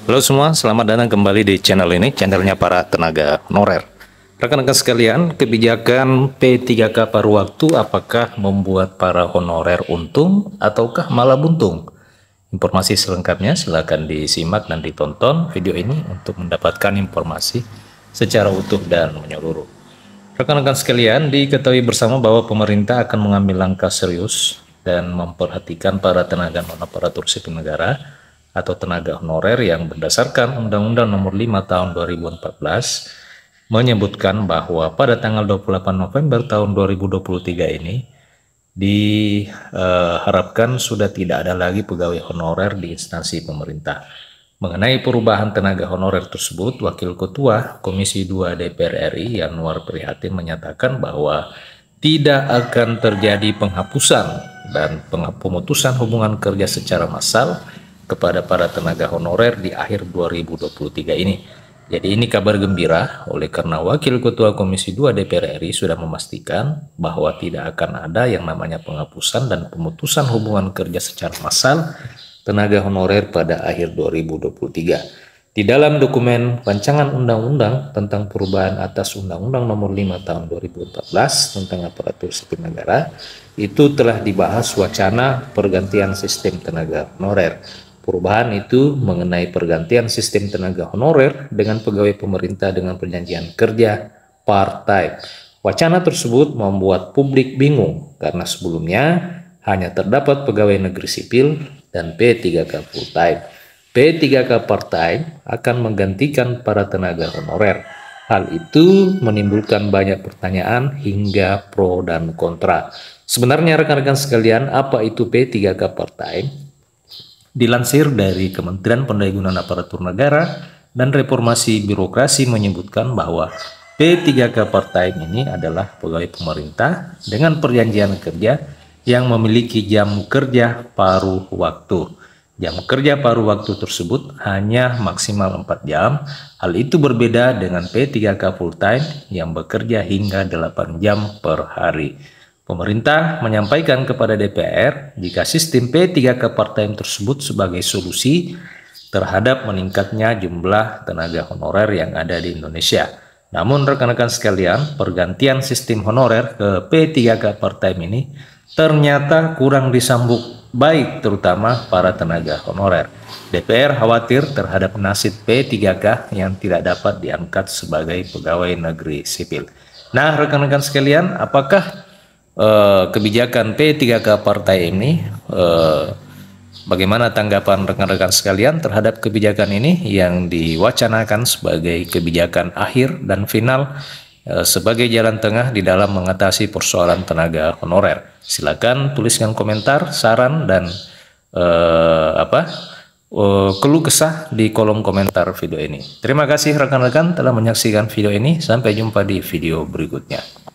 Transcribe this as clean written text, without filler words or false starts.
Halo semua, selamat datang kembali di channel ini, channelnya para tenaga honorer. Rekan-rekan sekalian, kebijakan P3K paruh waktu apakah membuat para honorer untung ataukah malah buntung? Informasi selengkapnya silakan disimak dan ditonton video ini untuk mendapatkan informasi secara utuh dan menyeluruh. Rekan-rekan sekalian, diketahui bersama bahwa pemerintah akan mengambil langkah serius dan memperhatikan para tenaga non-aparatur sipil negara atau tenaga honorer yang berdasarkan Undang-Undang Nomor 5 Tahun 2014 menyebutkan bahwa pada tanggal 28 November tahun 2023 ini diharapkan sudah tidak ada lagi pegawai honorer di instansi pemerintah. Mengenai perubahan tenaga honorer tersebut, Wakil Ketua Komisi 2 DPR RI Yanuar Prihatin menyatakan bahwa tidak akan terjadi penghapusan dan pemutusan hubungan kerja secara massal kepada para tenaga honorer di akhir 2023 ini. Jadi ini kabar gembira oleh karena Wakil Ketua Komisi 2 DPR RI sudah memastikan bahwa tidak akan ada yang namanya penghapusan dan pemutusan hubungan kerja secara massal tenaga honorer pada akhir 2023. Di dalam dokumen rancangan undang-undang tentang perubahan atas Undang-Undang Nomor 5 Tahun 2014 tentang aparatur sipil negara, itu telah dibahas wacana pergantian sistem tenaga honorer. Perubahan itu mengenai pergantian sistem tenaga honorer dengan pegawai pemerintah dengan perjanjian kerja part-time. Wacana tersebut membuat publik bingung karena sebelumnya hanya terdapat pegawai negeri sipil dan P3K full-time. P3K part-time akan menggantikan para tenaga honorer. Hal itu menimbulkan banyak pertanyaan hingga pro dan kontra. Sebenarnya rekan-rekan sekalian, apa itu P3K part-time? Dilansir dari Kementerian Pendayagunaan Aparatur Negara dan Reformasi Birokrasi menyebutkan bahwa P3K part-time ini adalah pegawai pemerintah dengan perjanjian kerja yang memiliki jam kerja paruh waktu. Jam kerja paruh waktu tersebut hanya maksimal 4 jam. Hal itu berbeda dengan P3K full-time yang bekerja hingga 8 jam per hari. Pemerintah menyampaikan kepada DPR jika sistem P3K part-time tersebut sebagai solusi terhadap meningkatnya jumlah tenaga honorer yang ada di Indonesia. Namun rekan-rekan sekalian, pergantian sistem honorer ke P3K part-time ini ternyata kurang disambut baik terutama para tenaga honorer. DPR khawatir terhadap nasib P3K yang tidak dapat diangkat sebagai pegawai negeri sipil. Nah rekan-rekan sekalian, apakah kebijakan P3K partai ini, bagaimana tanggapan rekan-rekan sekalian terhadap kebijakan ini yang diwacanakan sebagai kebijakan akhir dan final sebagai jalan tengah di dalam mengatasi persoalan tenaga honorer? Silakan tuliskan komentar, saran dan keluh kesah di kolom komentar video ini. Terima kasih rekan-rekan telah menyaksikan video ini. Sampai jumpa di video berikutnya.